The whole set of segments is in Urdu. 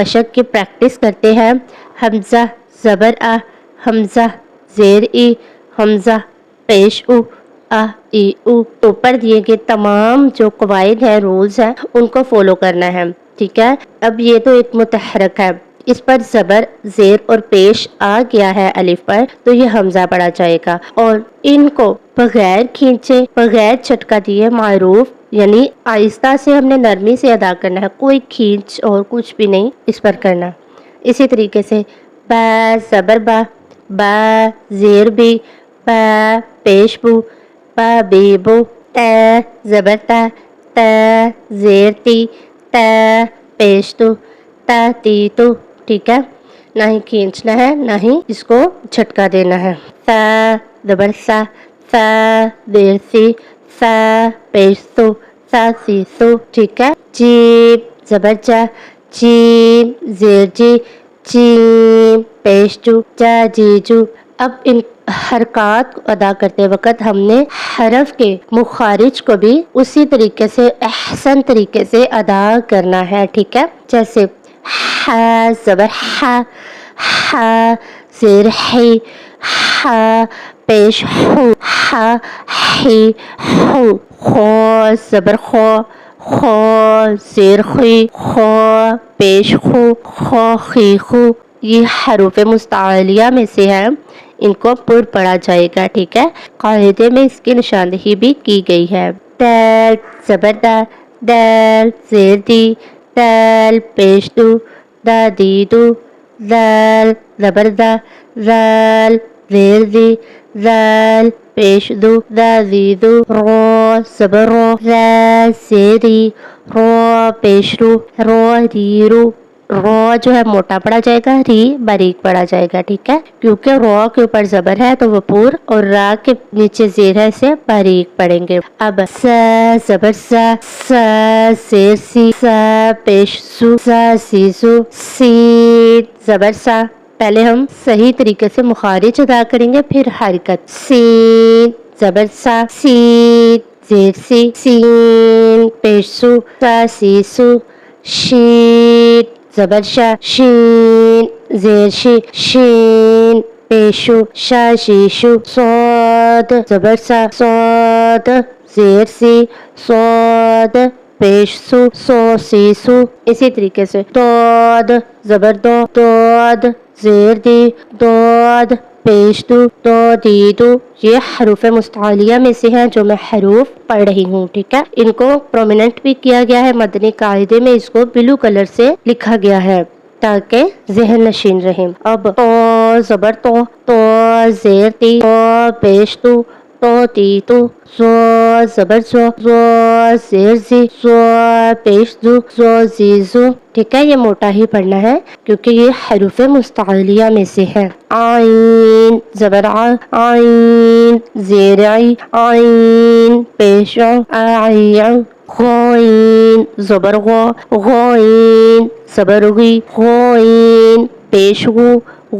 مشق کی پریکٹس کرتے ہیں. حمزہ زبر آ، حمزہ زیر ای، حمزہ پیش او، آ ای او. اوپر دیے گئے تمام جو قواعد ہیں، رولز ہیں، ان کو فالو کرنا ہے. ٹھیک ہے. اب یہ تو ایک متحرک ہے، اس پر زبر زیر اور پیش آ گیا ہے الف پر، تو یہ حمزہ پڑھا جائے گا. اور ان کو بغیر کھینچے، بغیر جھٹکا دیے معروف، یعنی آہستہ سے ہم نے نرمی سے ادا کرنا ہے، کوئی کھینچ اور کچھ بھی نہیں اس پر کرنا. اسی طریقے سے با زبر با، با زیر بی، با پیش بو، با بی بو. تا زبر تا، تا زیر تی، تا پیش تو، تا تی تو. ٹھیک ہے. نہ ہی کھینچنا ہے، نہ ہی اس کو جھٹکا دینا ہے. سا زبر سا، سا زیر سی، سا پیش سو، سا سی سو. ٹھیک ہے. جیم زبر جا، جیم زیر جی، جیم پیش جو، جا جی جو. اب ان حرکات کو ادا کرتے وقت ہم نے حرف کے مخارج کو بھی اسی طریقے سے احسن طریقے سے ادا کرنا ہے. ٹھیک ہے. جیسے ح زبر ح، ح زیر حی، ح پیش حو، ح حی حو. خو زبر خو، خو زیر خی، خو پیش خو، خو خی خو. یہ حروف مستعلیہ میں سے ہے، ان کو پر پڑھا جائے گا. ٹھیک ہے. قاعدے میں اس کی نشاندہی بھی کی گئی ہے. دال زبر دا، دال زیر دی، دال پیش دو، دا دی دو. دال زبر دا، دال زیر دی، دال پیش دو، دا دی دو. رو زبر رو، را زیر دی، رو پیش رو، رو دی رو. رو جو ہے موٹا پڑھا جائے گا، ری باریک پڑھا جائے گا. ٹھیک ہے. کیونکہ رو کے اوپر زبر ہے تو وہ پور، اور را کے نیچے زیر ہے، اسے باریک پڑھیں گے. اب سا زبر سا، سا زیر سی، سا پیش سو، سا سی سو. سین زبر سا. پہلے ہم صحیح طریقے سے مخارج ادا کریں گے، پھر حرکت. سین زبر سا، سین زیر سی، سین پیش سو، سا سی سو. شین زبر شا، شین زیر شی، شین پیشو، شا شیشو. صاد زبر سا، صاد زیر سی، صاد پیش سو، سو سی سو. اسی طریقے سے داد زبر دو، داد زیر دی، داد پیش دو، دو دی دو. یہ حروف مستعلیہ میں سے ہیں جو میں حروف پڑھ رہی ہوں. ٹھیک ہے. ان کو پرومیننٹ بھی کیا گیا ہے، مدنی قاعدے میں اس کو بلو کلر سے لکھا گیا ہے تاکہ ذہن نشین رہے. اب تو زبر تو، تو زیر تی، تو پیش تو، تو تی تو. زو زبر زو، زو زیر زی، زو پیش زو، زو زی زو. ٹھیک ہے. یہ موٹا ہی پڑھنا ہے کیونکہ یہ حروف مستعلیہ میں سے ہے. عین زبر ع، عین زیر عی، عین پیش ع، اعی عو. غین زبر غو، غین زبر غی، غین پیش غو،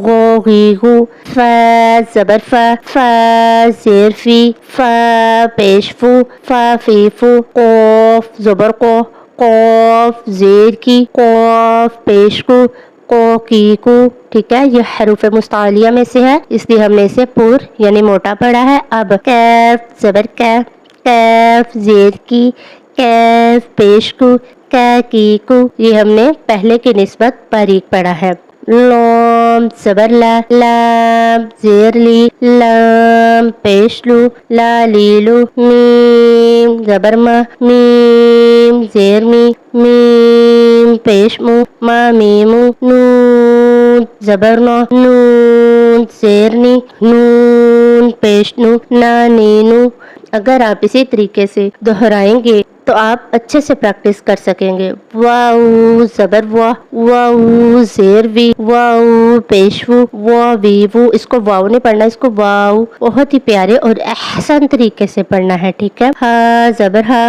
غو غی غو. فا زبر فا، فا زیر فی، فا پیش فو، فا فی فو. قوف زبر قو، قوف زیر کی، قوف پیش کو، کو کی کو. ٹھیک ہے. یہ حروف مستعلیہ میں سے ہے، اس لیے ہم نے اسے پر یعنی موٹا پڑھا ہے. اب کیف زبر کا، کیف زیر کی، کیف پیش کو، کا کی کو. یہ ہم نے پہلے کی نسبت باریک پڑھا ہے. لام زبر لا، لام زیر لی، لام پیش لو، لا لی لو. میم زبر ما، میم زیر می، میم پیش مو، ما میمو. نون زبر نو، نون زیر نی، نون پیش نو، نا نینو. اگر آپ اسی طریقے سے دہرائیں گے تو آپ اچھے سے پریکٹس کر سکیں گے. واو زبر وا، واو زیر وی، واو پیش وو، وا وی وو. اس کو واو نہیں پڑھنا، اس کو واو. بہت ہی پیارے اور احسن طریقے سے پڑھنا ہے. ٹھیک ہے. ہا زبر ہا،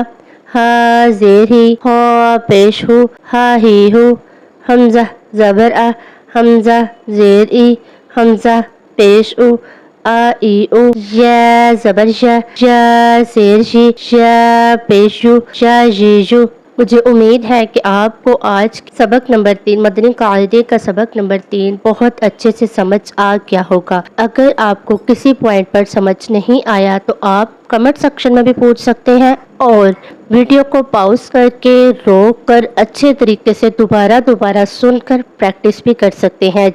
ہا زیر ہی، ہا پیش ہو، ہا ہی ہو. حمزہ زبر آ، حمزہ زیر ای، حمزہ پیش او، آ ای او. یا زبر جا، جا زیر جی، جا پیش جو، جا جی جو. مجھے امید ہے کہ آپ کو آج سبق نمبر 3 مدنی قاعدے کا سبق نمبر 3 بہت اچھے سے سمجھ آ گیا ہوگا۔ اگر آپ کو کسی پوائنٹ پر سمجھ نہیں آیا تو آپ کمنٹ سیکشن میں بھی پوچھ سکتے ہیں اور ویڈیو کو پاؤز کر کے روک کر اچھے طریقے سے دوبارہ سن کر پریکٹس بھی کر سکتے ہیں۔